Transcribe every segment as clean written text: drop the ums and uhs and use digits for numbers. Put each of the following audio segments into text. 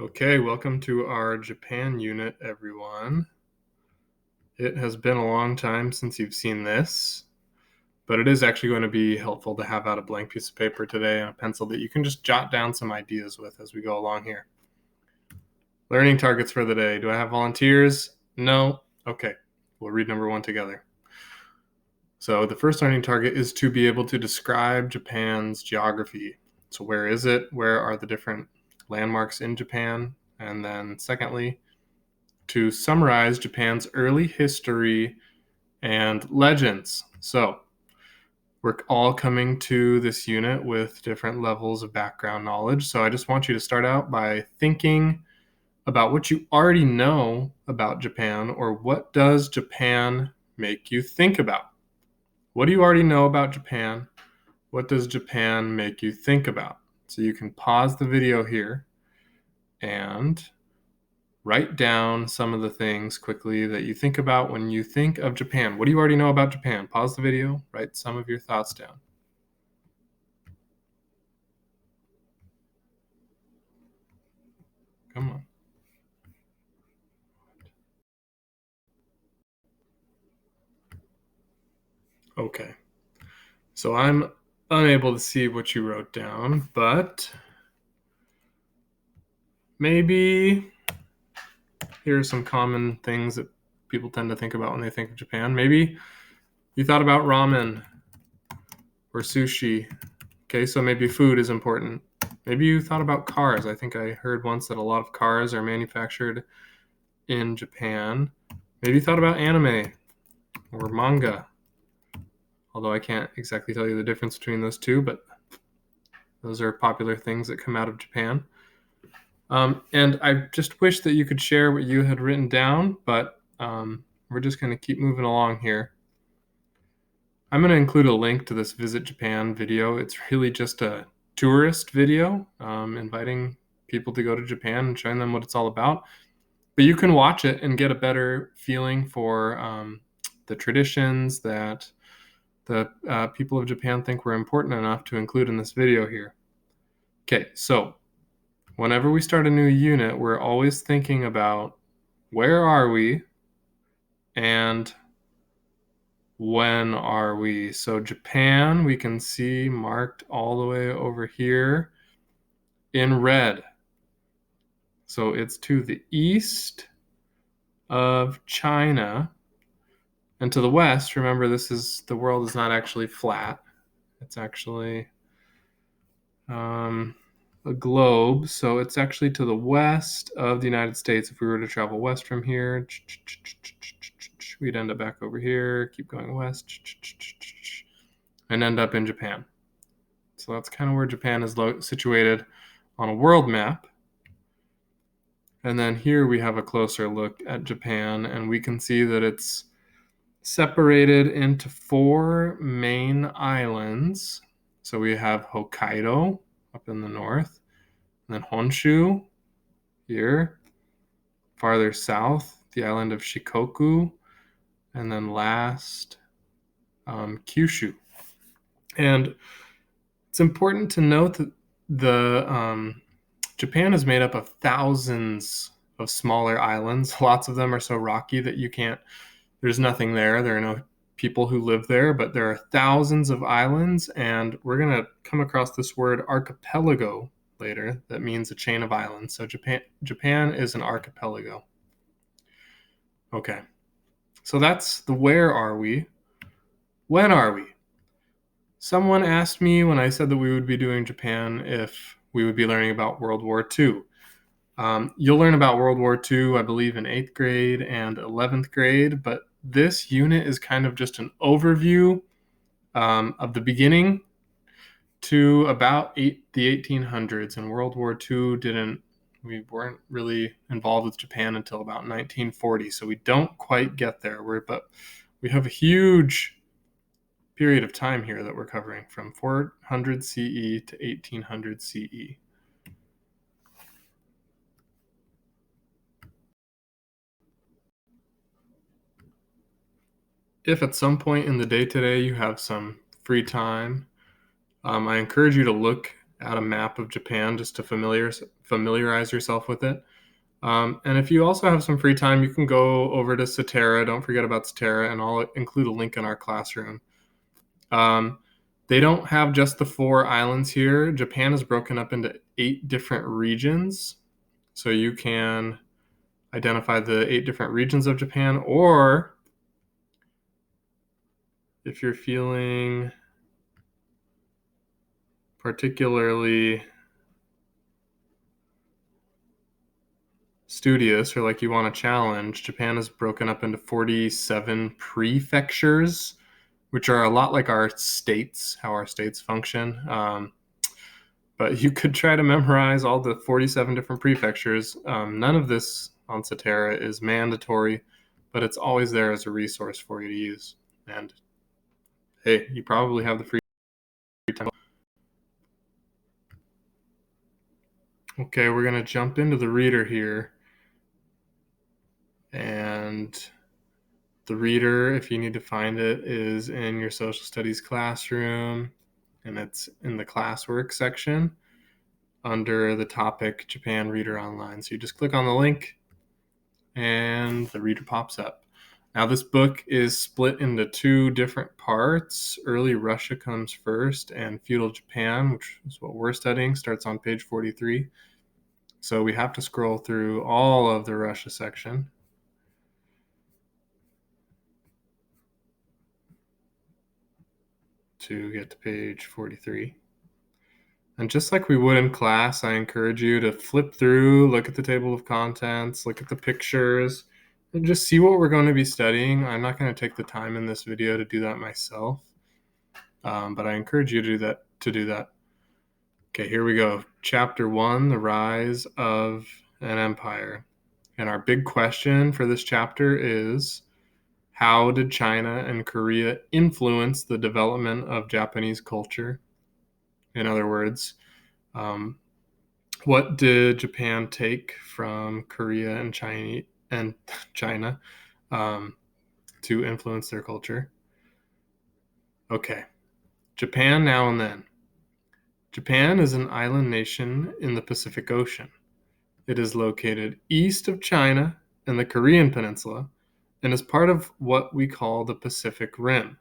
Okay, welcome to our Japan unit, everyone. It has been a long time since you've seen this, but it is actually going to be helpful to have out a blank piece of paper today and a pencil that you can just jot down some ideas with as we go along here. Learning targets for the day. Do I have volunteers? No? Okay, we'll read number 1 together. So the first learning target is to be able to describe Japan's geography. So where is it? Where are the different landmarks in Japan? And then secondly, to summarize Japan's early history and legends. So we're all coming to this unit with different levels of background knowledge. So I just want you to start out by thinking about what you already know about Japan, or what does Japan make you think about? What do you already know about Japan? What does Japan make you think about? So you can pause the video here and write down some of the things quickly that you think about when you think of Japan. What do you already know about Japan? Pause the video, write some of your thoughts down. Come on. Okay. So I'm unable to see what you wrote down, but maybe here are some common things that people tend to think about when they think of Japan. Maybe you thought about ramen or sushi. Okay, so maybe food is important. Maybe you thought about cars. I think I heard once that a lot of cars are manufactured in Japan. Maybe you thought about anime or manga, although I can't exactly tell you the difference between those two, but those are popular things that come out of Japan. And I just wish that you could share what you had written down, but we're just going to keep moving along here. I'm going to include a link to this Visit Japan video. It's really just a tourist video, inviting people to go to Japan and showing them what it's all about. But you can watch it and get a better feeling for the traditions that the people of Japan think were important enough to include in this video here. Okay, so whenever we start a new unit, we're always thinking about where are we and when are we. So Japan, we can see marked all the way over here in red. So it's to the east of China. And to the west, remember, the world is not actually flat. It's actually a globe. So it's actually to the west of the United States. If we were to travel west from here, we'd end up back over here, keep going west, and end up in Japan. So that's kind of where Japan is situated on a world map. And then here we have a closer look at Japan, and we can see that it's separated into 4 main islands. So we have Hokkaido up in the north, and then Honshu here, farther south, the island of Shikoku, and then last, Kyushu. And it's important to note that the Japan is made up of thousands of smaller islands. Lots of them are so rocky that there's nothing there. There are no people who live there, but there are thousands of islands, and we're going to come across this word archipelago later that means a chain of islands. So Japan is an archipelago. Okay, so that's the where are we. When are we? Someone asked me when I said that we would be doing Japan if we would be learning about World War II. You'll learn about World War II, I believe, in 8th grade and 11th grade, but this unit is kind of just an overview of the beginning to about the 1800s, and World War II we weren't really involved with Japan until about 1940, so we don't quite get there, but we have a huge period of time here that we're covering from 400 CE to 1800 CE. If at some point in the day today you have some free time, I encourage you to look add a map of Japan just to familiarize yourself with it. And if you also have some free time, you can go over to Satara. Don't forget about Satara, and I'll include a link in our classroom. They don't have just the 4 islands here. Japan is broken up into 8 different regions. So you can identify the 8 different regions of Japan, or if you're feeling particularly studious or like you want a challenge, Japan is broken up into 47 prefectures, which are a lot like our states, how our states function. But you could try to memorize all the 47 different prefectures. None of this on Satara is mandatory, but it's always there as a resource for you to use. And hey, you probably have the free time. Okay, we're going to jump into the reader here. And the reader, if you need to find it, is in your social studies classroom, and it's in the classwork section under the topic Japan Reader Online. So you just click on the link and the reader pops up. Now this book is split into 2 different parts. Early Russia comes first, and feudal Japan, which is what we're studying, starts on page 43. So we have to scroll through all of the Russia section to get to page 43. And just like we would in class, I encourage you to flip through, look at the table of contents, look at the pictures, and just see what we're going to be studying. I'm not going to take the time in this video to do that myself, but I encourage you to do that. Okay, here we go. Chapter 1, The Rise of an Empire. And our big question for this chapter is, how did China and Korea influence the development of Japanese culture? In other words, what did Japan take from Korea and China to influence their culture? Okay, Japan now and then. Japan is an island nation in the Pacific Ocean. It is located east of China and the Korean Peninsula and is part of what we call the Pacific Rim.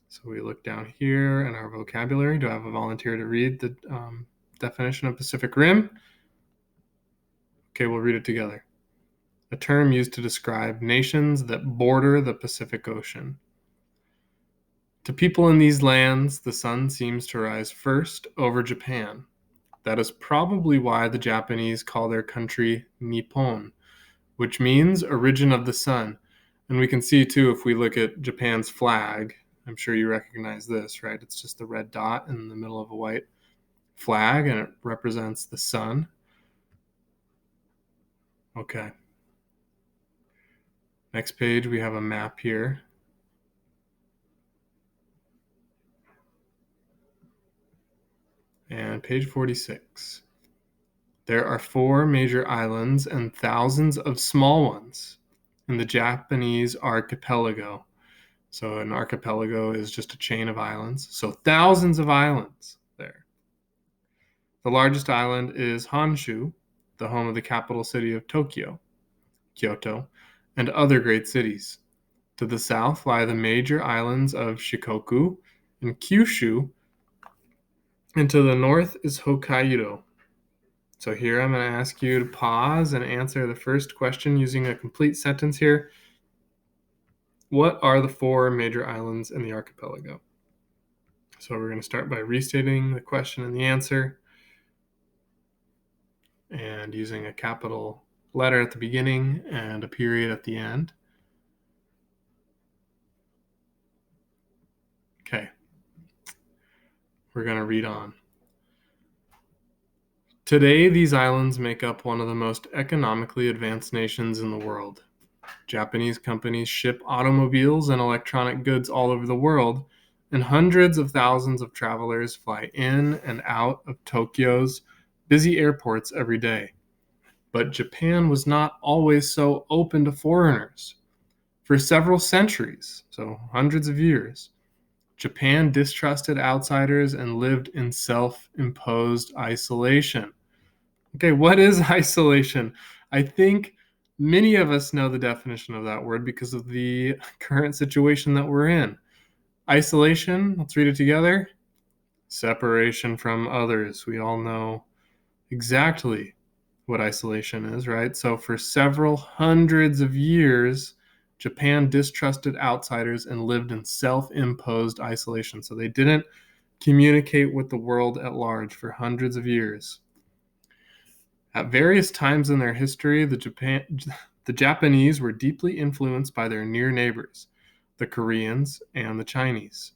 So we look down here in our vocabulary. Do I have a volunteer to read the definition of Pacific Rim? Okay, we'll read it together. A term used to describe nations that border the Pacific Ocean. To people in these lands, the sun seems to rise first over Japan. That is probably why the Japanese call their country Nippon, which means origin of the sun. And we can see too, if we look at Japan's flag, I'm sure you recognize this, right? It's just the red dot in the middle of a white flag, and it represents the sun. Okay. Next page, we have a map here. And page 46. There are 4 major islands and thousands of small ones in the Japanese archipelago. So an archipelago is just a chain of islands. So thousands of islands there. The largest island is Honshu, the home of the capital city of Tokyo, Kyoto, and other great cities. To the south lie the major islands of Shikoku and Kyushu, and to the north is Hokkaido. So here I'm going to ask you to pause and answer the first question using a complete sentence here. What are the 4 major islands in the archipelago? So we're going to start by restating the question and the answer and using a capital letter at the beginning and a period at the end. Okay, we're going to read on. Today, these islands make up one of the most economically advanced nations in the world. Japanese companies ship automobiles and electronic goods all over the world, and hundreds of thousands of travelers fly in and out of Tokyo's busy airports every day. But Japan was not always so open to foreigners. For several centuries, so hundreds of years, Japan distrusted outsiders and lived in self-imposed isolation. Okay, what is isolation? I think many of us know the definition of that word because of the current situation that we're in. Isolation, let's read it together. Separation from others. We all know exactly what isolation is, right? So for several hundreds of years, Japan distrusted outsiders and lived in self-imposed isolation. So they didn't communicate with the world at large for hundreds of years. At various times in their history, the Japanese were deeply influenced by their near neighbors, the Koreans and the Chinese.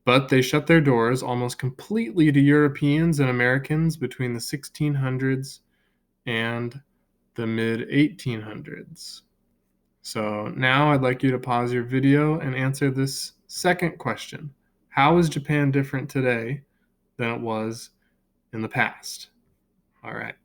But they shut their doors almost completely to Europeans and Americans between the 1600s and the mid 1800s. So now I'd like you to pause your video and answer this second question. How is Japan different today than it was in the past? All right.